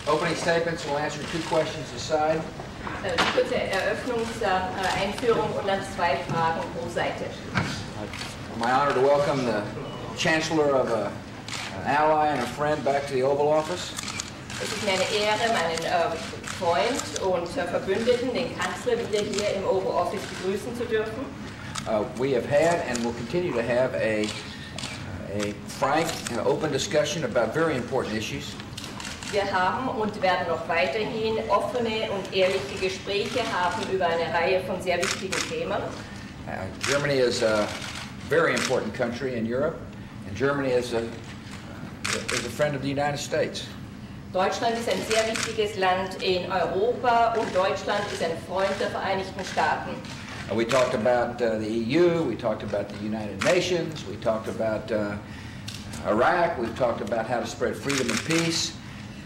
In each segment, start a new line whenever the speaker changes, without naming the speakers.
Opening statements, we'll answer 2 questions aside.
Kurze Einführung und dann 2 Fragen pro Seite.
My honor to welcome the Chancellor of an ally and a friend back to the Oval Office.
Es ist mir eine Ehre, meinen Freund und Verbündeten, den Kanzler, wieder hier im Oval Office begrüßen zu dürfen.
We have had and will continue to have a frank and open discussion about very important issues.
Wir haben und werden noch weiterhin offene und ehrliche Gespräche haben über eine Reihe von sehr wichtigen Themen.
Germany is a very important country in Europe, and Germany is a friend of the United States.
Deutschland ist ein sehr wichtiges Land in Europa und Deutschland ist ein Freund der Vereinigten Staaten.
We talked about the EU, we talked about the United Nations, we talked about Iraq, we've talked about how to spread freedom and peace.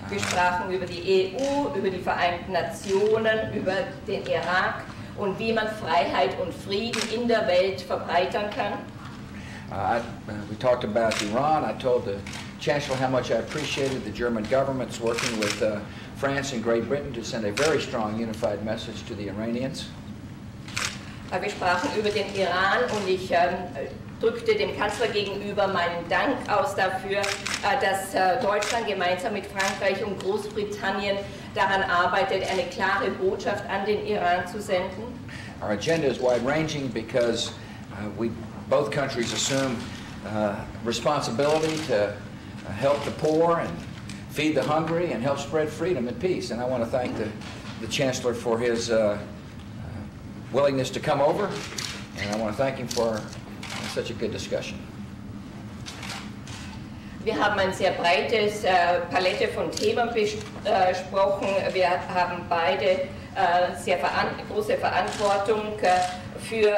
Wir sprachen über die EU, über die Vereinten Nationen, über den Irak und wie man Freiheit und Frieden in der Welt verbreitern kann.
We talked about Iran. I told the Chancellor how much I appreciated the German government's working with France and Great Britain to send a very strong unified message to the Iranians.
Wir sprachen über den Iran und ich drückte dem Kanzler gegenüber meinen Dank aus dafür, dass Deutschland gemeinsam mit Frankreich und Großbritannien daran arbeitet, eine klare Botschaft an den Iran zu senden.
Our agenda is wide-ranging because both countries assume responsibility to help the poor and feed the hungry and help spread freedom and peace. And I want to thank the Chancellor for his willingness to come over, and I want to thank him for such a good discussion.
Wir haben eine sehr breites Palette von Themen besprochen. Wir haben beide sehr große Verantwortung für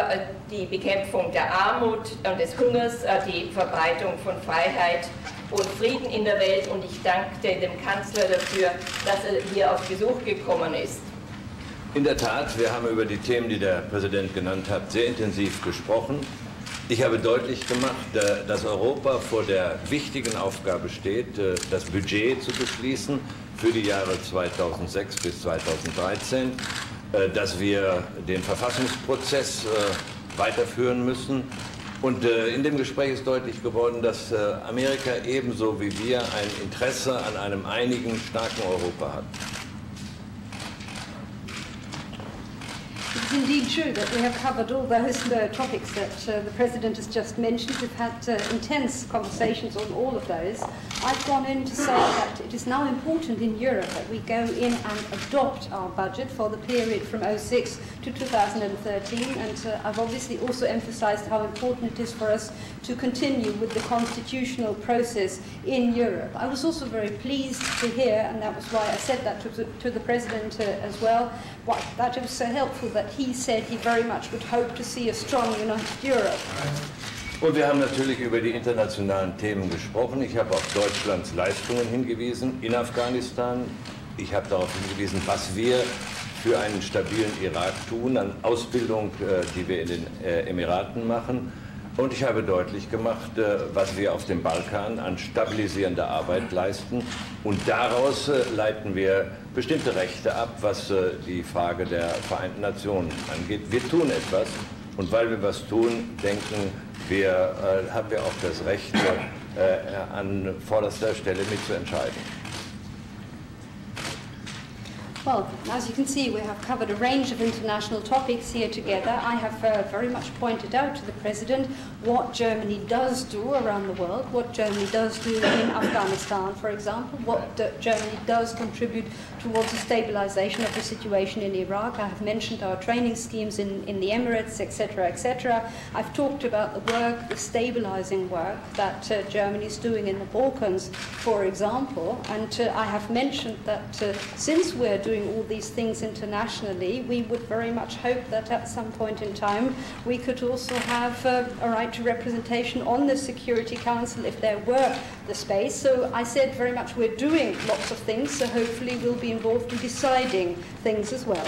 die Bekämpfung der Armut und des Hungers, die Verbreitung von Freiheit und Frieden in der Welt, und ich dankte dem Kanzler dafür, dass er hier auf Besuch gekommen ist.
In der Tat, wir haben über die Themen, die der Präsident genannt hat, sehr intensiv gesprochen. Ich habe deutlich gemacht, dass Europa vor der wichtigen Aufgabe steht, das Budget zu beschließen für die Jahre 2006 bis 2013, dass wir den Verfassungsprozess weiterführen müssen. Und in dem Gespräch ist deutlich geworden, dass Amerika ebenso wie wir ein Interesse an einem einigen, starken Europa hat.
It's indeed true that we have covered all those topics that the President has just mentioned. We've had intense conversations on all of those. I've gone in to say that it is now important in Europe that we go in and adopt our budget for the period from 2006 to 2013, and I've obviously also emphasized how important it is for us to continue with the constitutional process in Europe. I was also very pleased to hear, and that was why I said that to the President as well, that it was so helpful that he said he very much would hope to see a strong united Europe.
Und wir haben natürlich über die internationalen Themen gesprochen. Ich habe auf Deutschlands Leistungen hingewiesen in Afghanistan. Ich habe darauf hingewiesen, was wir für einen stabilen Irak tun, an Ausbildung, die wir in den Emiraten machen. Und ich habe deutlich gemacht, was wir auf dem Balkan an stabilisierender Arbeit leisten. Und daraus leiten wir bestimmte Rechte ab, was die Frage der Vereinten Nationen angeht. Wir tun etwas, und weil wir was tun, denken wir, haben wir auch das Recht, an vorderster Stelle mitzuentscheiden.
Well, as you can see, we have covered a range of international topics here together. I have very much pointed out to the President what Germany does do around the world, what Germany does do in Afghanistan, for example, what Germany does contribute towards the stabilization of the situation in Iraq. I have mentioned our training schemes in the Emirates, etc., etc. I've talked about the work, the stabilizing work that Germany is doing in the Balkans, for example, and I have mentioned that since we're doing all these things internationally, we would very much hope that at some point in time we could also have a right to representation on the Security Council if there were the space. So I said very much we're doing lots of things, so hopefully we'll be involved in deciding things as well.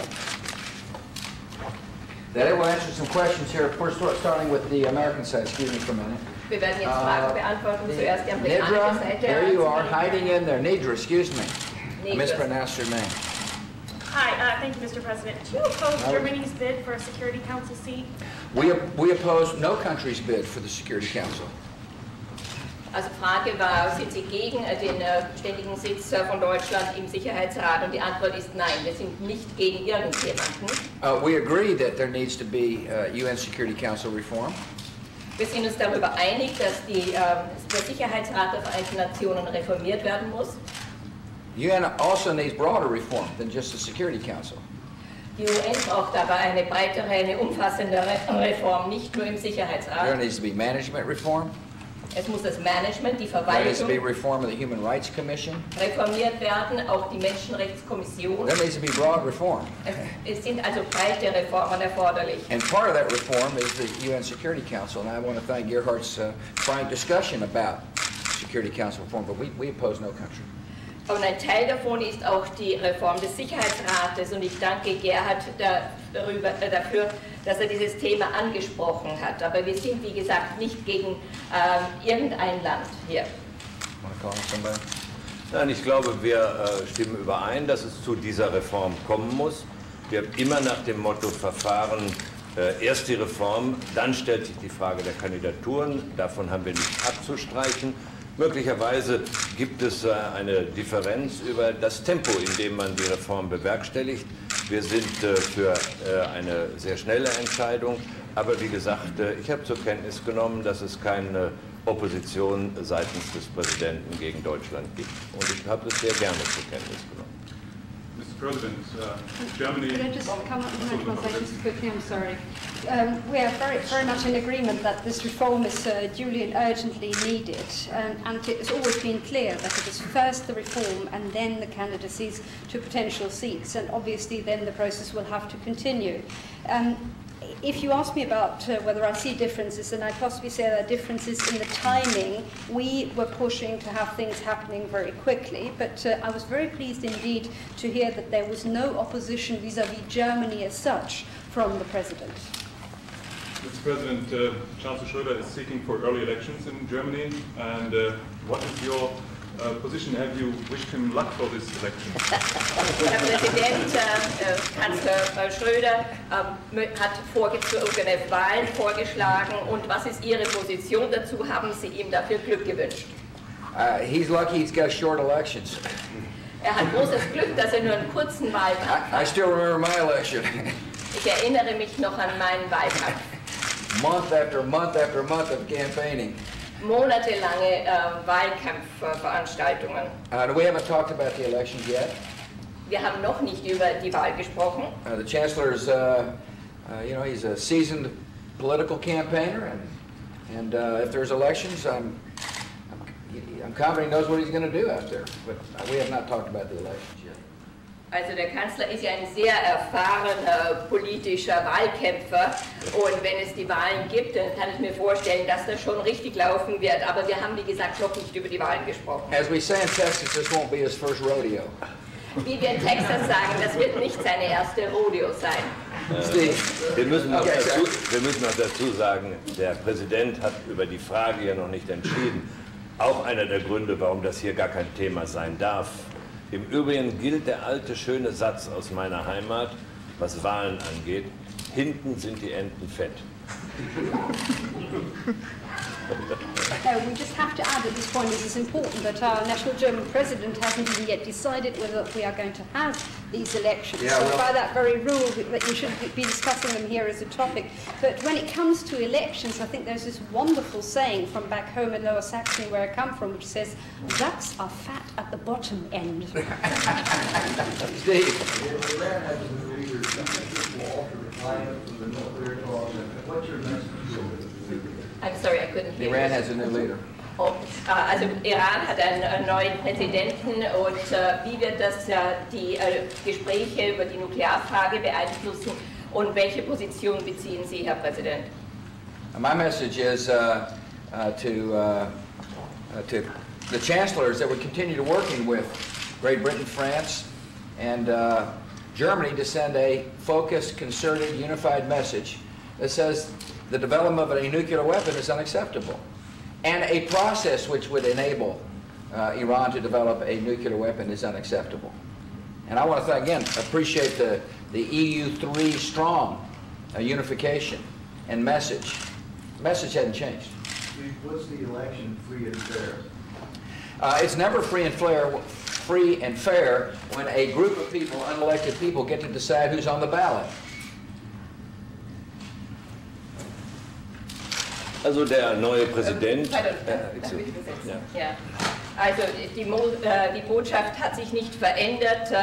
That will answer some questions here. First, starting with the American side. Excuse me for a minute.
Wir werden jetzt Fragen beantworten, zuerst die amerikanische
Nidra,
Seite.
there you are, hiding in there. Nidra, excuse me.
Negros.
Mispronounce your name.
Hi, thank you, Mr. President. Do you oppose Germany's bid for a Security Council seat?
We oppose no country's bid for the Security Council.
Also Frage war, sind Sie gegen den ständigen Sitz von Deutschland im Sicherheitsrat? Und die Antwort ist nein, wir sind nicht gegen irgendjemanden.
We agree that there needs to be UN Security Council reform.
Wir sind uns darüber einig, dass der Sicherheitsrat der Vereinten Nationen reformiert werden muss.
UN also needs broader reform than just the Security Council.
Die UN braucht aber eine breitere, eine umfassendere Reform, nicht nur im Sicherheitsrat.
There needs to be management reform.
Es muss das Management, die
There needs to be
Verwaltung
reform of the Human Rights Commission.
reformiert werden, auch die Menschenrechtskommission.
There needs to be broad reform.
Es sind also breite Reformen erforderlich.
And part of that reform is the UN Security Council. And I want to thank Gerhard's frank discussion about Security Council reform, but we oppose no country.
Und ein Teil davon ist auch die Reform des Sicherheitsrates. Und ich danke Gerhard dafür, dass er dieses Thema angesprochen hat. Aber wir sind, wie gesagt, nicht gegen irgendein Land hier.
Nein, ich glaube, wir stimmen überein, dass es zu dieser Reform kommen muss. Wir haben immer nach dem Motto verfahren, erst die Reform, dann stellt sich die Frage der Kandidaturen. Davon haben wir nichts abzustreichen. Möglicherweise gibt es eine Differenz über das Tempo, in dem man die Reform bewerkstelligt. Wir sind für eine sehr schnelle Entscheidung, aber wie gesagt, ich habe zur Kenntnis genommen, dass es keine Opposition seitens des Präsidenten gegen Deutschland gibt. Und ich habe es sehr gerne zur Kenntnis genommen.
Mr. President, Germany...
Could I just come up with my translation quickly? I'm sorry. We are very much in agreement that this reform is duly and urgently needed, and it has always been clear that it is first the reform and then the candidacies to potential seats, and obviously then the process will have to continue. If you ask me about whether I see differences, then I'd possibly say there are differences in the timing. We were pushing to have things happening very quickly, but I was very pleased indeed to hear that there was no opposition vis-à-vis Germany as such from the President.
Mr. President, Chancellor Schröder is seeking for early elections in Germany, and what is your position? Have you wished him luck for this election?
Herr Präsident, Kanzler Schröder hat vorgezogene Wahlen vorgeschlagen. Und was ist Ihre Position dazu? Haben Sie ihm dafür Glück gewünscht?
He's lucky he's got short elections.
Hat großes Glück, dass nur einen kurzen Wahlkampf hat.
I still remember my election.
Ich erinnere mich noch an meinen Wahlkampf.
Month after month after month of campaigning.
Monatelange Wahlkampfveranstaltungen.
We haven't talked about the elections yet.
Wir haben noch nicht über die Wahl gesprochen.
The Chancellor's, he's a seasoned political campaigner, and if there's elections, I'm confident he knows what he's going to do out there. But we have not talked about the elections yet.
Also der Kanzler ist ja ein sehr erfahrener politischer Wahlkämpfer, und wenn es die Wahlen gibt, dann kann ich mir vorstellen, dass das schon richtig laufen wird, aber wir haben, wie gesagt, noch nicht über die Wahlen gesprochen.
As we say in Texas, this won't be his first rodeo.
Wie wir in Texas sagen, das wird nicht seine erste Rodeo sein.
Steve.
Wir müssen noch dazu sagen, der Präsident hat über die Frage ja noch nicht entschieden. Auch einer der Gründe, warum das hier gar kein Thema sein darf. Im Übrigen gilt der alte schöne Satz aus meiner Heimat, was Wahlen angeht: hinten sind die Enten fett.
We just have to add at this point, it is important that our national German president hasn't even yet decided whether we are going to have these elections.
Yeah,
so by that very rule, that you shouldn't be discussing them here as a topic. But when it comes to elections, I think there's this wonderful saying from back home in Lower Saxony, where I come from, which says, ducks are fat at the bottom end.
Steve.
Iran has a new leader. Will alter the climate from the nuclear talks. What's your message?
I'm sorry, I couldn't hear.
Iran has a new leader.
Also Iran hat einen neuen Präsidenten, und wie wird das die Gespräche über die Nuklearfrage beeinflussen, und welche Position beziehen Sie, Herr Präsident?
My message is to the chancellors that we continue to working with Great Britain, France, and Germany to send a focused, concerted, unified message that says the development of a nuclear weapon is unacceptable, and a process which would enable Iran to develop a nuclear weapon is unacceptable. And I want to, again, appreciate the EU3 strong unification and message. The message hasn't changed.
Was the election free and fair?
It's never free and fair when a group of people, unelected people, get to decide who's on the ballot.
Also der neue Präsident.
Ja. Also die Botschaft hat sich nicht verändert.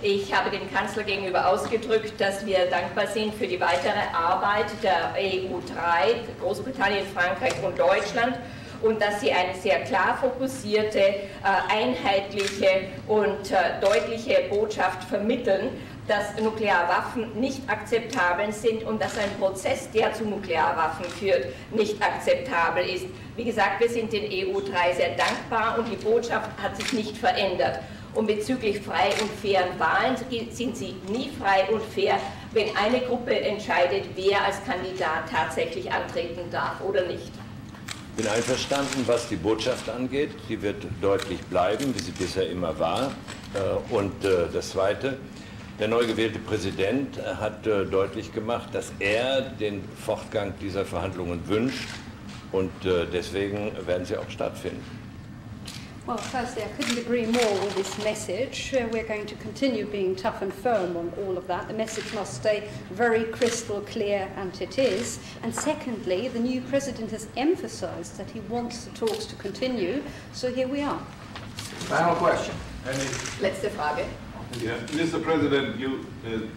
Ich habe dem Kanzler gegenüber ausgedrückt, dass wir dankbar sind für die weitere Arbeit der EU3, Großbritannien, Frankreich und Deutschland, und dass sie eine sehr klar fokussierte, einheitliche und deutliche Botschaft vermitteln, dass Nuklearwaffen nicht akzeptabel sind und dass ein Prozess, der zu Nuklearwaffen führt, nicht akzeptabel ist. Wie gesagt, wir sind den EU3 sehr dankbar und die Botschaft hat sich nicht verändert. Und bezüglich frei und fairen Wahlen sind sie nie frei und fair, wenn eine Gruppe entscheidet, wer als Kandidat tatsächlich antreten darf oder nicht.
Ich bin einverstanden, was die Botschaft angeht. Die wird deutlich bleiben, wie sie bisher immer war. Und das Zweite, der neu gewählte Präsident hat deutlich gemacht, dass er den Fortgang dieser Verhandlungen wünscht, und deswegen werden sie auch stattfinden.
Well, firstly, I couldn't agree more with this message. We're going to continue being tough and firm on all of that. The message must stay very crystal clear, and it is. And secondly, the new president has emphasized that he wants the talks to continue, so here we are.
Final question.
Letzte Frage.
Yeah. Mr. President, you,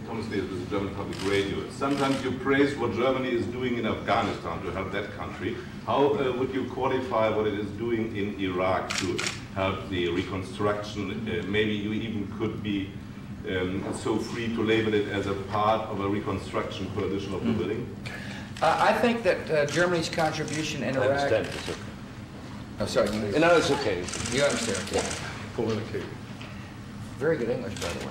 Thomas Davis with the German Public Radio, sometimes you praise what Germany is doing in Afghanistan to help that country. How would you qualify what it is doing in Iraq to help the reconstruction? Maybe you even could be so free to label it as a part of a reconstruction coalition of the willing?
I think that Germany's contribution in Iraq...
I understand. It's okay.
Oh, sorry.
No, it's okay.
You understand?
Okay.
Very good English, by the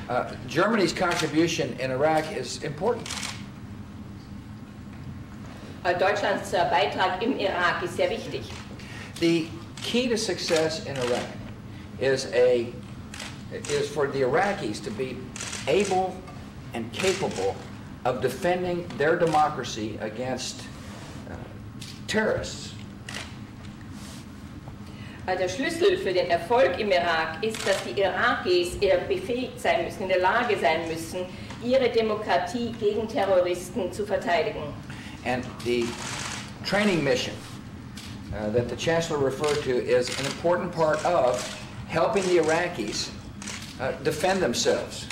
way. Germany's contribution in Iraq is important.
Deutschlands Beitrag im Irak ist sehr wichtig.
The key to success in Iraq is for the Iraqis to be able and capable of defending their democracy against terrorists.
Der Schlüssel für den Erfolg im Irak ist, dass die Irakis befähigt sein müssen, in der Lage sein müssen, ihre Demokratie gegen Terroristen zu verteidigen.
And the training mission that the Chancellor referred to is an important part of helping the Iraqis defend themselves.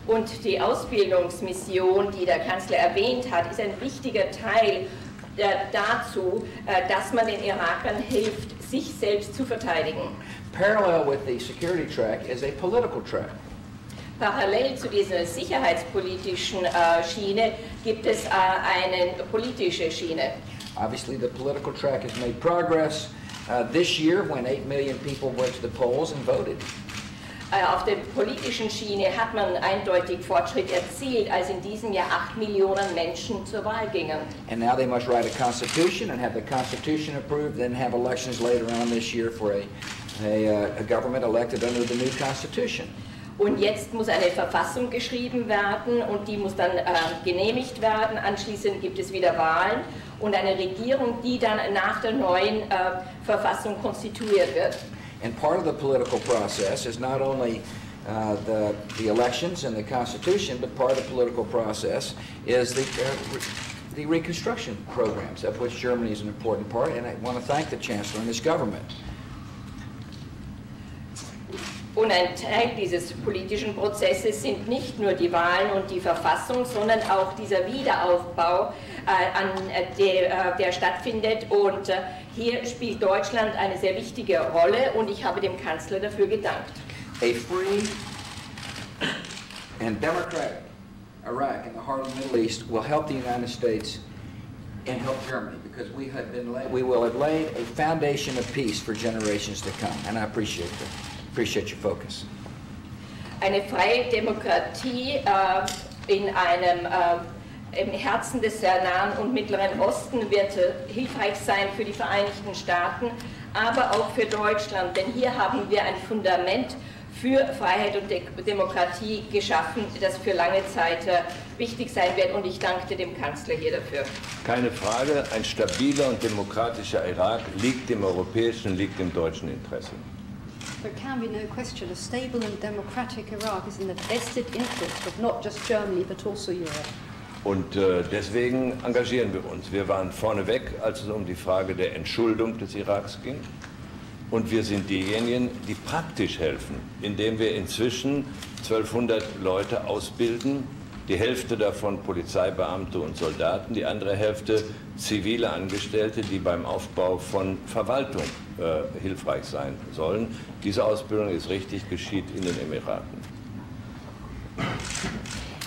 Und die Ausbildungsmission, die der Kanzler erwähnt hat, ist ein wichtiger Teil dazu, dass man den Irakern hilft, sich selbst zu verteidigen.
Parallel with the security track is a political track.
Parallel zu dieser sicherheitspolitischen Schiene gibt es eine politische Schiene.
Obviously, the political track has made progress this year when 8 million people went to the polls and voted.
Auf der politischen Schiene hat man eindeutig Fortschritt erzielt, als in diesem Jahr 8 Millionen Menschen zur Wahl gingen.
And now they must write a constitution and have the constitution approved, then have elections later on this year for a government elected under the new constitution.
Und jetzt muss eine Verfassung geschrieben werden und die muss dann genehmigt werden. Anschließend gibt es wieder Wahlen und eine Regierung, die dann nach der neuen Verfassung konstituiert wird.
And part of the political process is not only the elections and the Constitution, but part of the political process is the reconstruction programs, of which Germany is an important part, and I want to thank the Chancellor and his government.
Und ein Teil dieses politischen Prozesses sind nicht nur die Wahlen und die Verfassung, sondern auch dieser Wiederaufbau, der stattfindet. Und hier spielt Deutschland eine sehr wichtige Rolle und ich habe dem Kanzler dafür gedankt.
A free and democratic Iraq in the heart of the Middle East will help the United States and help Germany, because we will have laid a foundation of peace for generations to come, and I appreciate your focus.
Eine freie Demokratie im Herzen des Nahen und Mittleren Osten wird hilfreich sein für die Vereinigten Staaten, aber auch für Deutschland, denn hier haben wir ein Fundament für Freiheit und Demokratie geschaffen, das für lange Zeit wichtig sein wird, und ich danke dem Kanzler hier dafür.
Keine Frage, ein stabiler und demokratischer Irak liegt im europäischen, liegt im deutschen Interesse.
There can be no question, a stable and democratic Iraq is in the vested interest of not just Germany but also Europe.
Und deswegen engagieren wir uns. Wir waren vorneweg, als es um die Frage der Entschuldung des Iraks ging. Und wir sind diejenigen, die praktisch helfen, indem wir inzwischen 1200 Leute ausbilden, die Hälfte davon Polizeibeamte und Soldaten, die andere Hälfte zivile Angestellte, die beim Aufbau von Verwaltung hilfreich sein sollen. Diese Ausbildung ist richtig, geschieht in den Emiraten.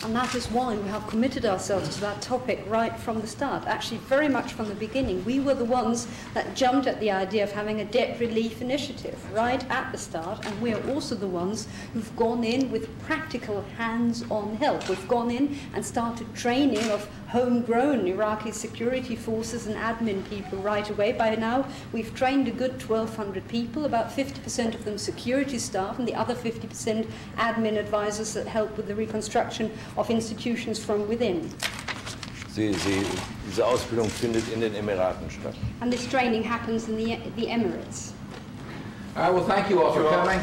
And that is why we have committed ourselves to that topic right from the start, actually very much from the beginning. We were the ones that jumped at the idea of having a debt relief initiative right at the start, and we are also the ones who've gone in with practical hands-on help. We've gone in and started training of homegrown Iraqi security forces and admin people right away. By now, we've trained a good 1,200 people, about 50% of them security staff, and the other 50% admin advisors that help with the reconstruction of institutions from within.
Diese Ausbildung findet in den Emiraten statt.
And this training happens in the Emirates.
All right, well, thank you all for coming.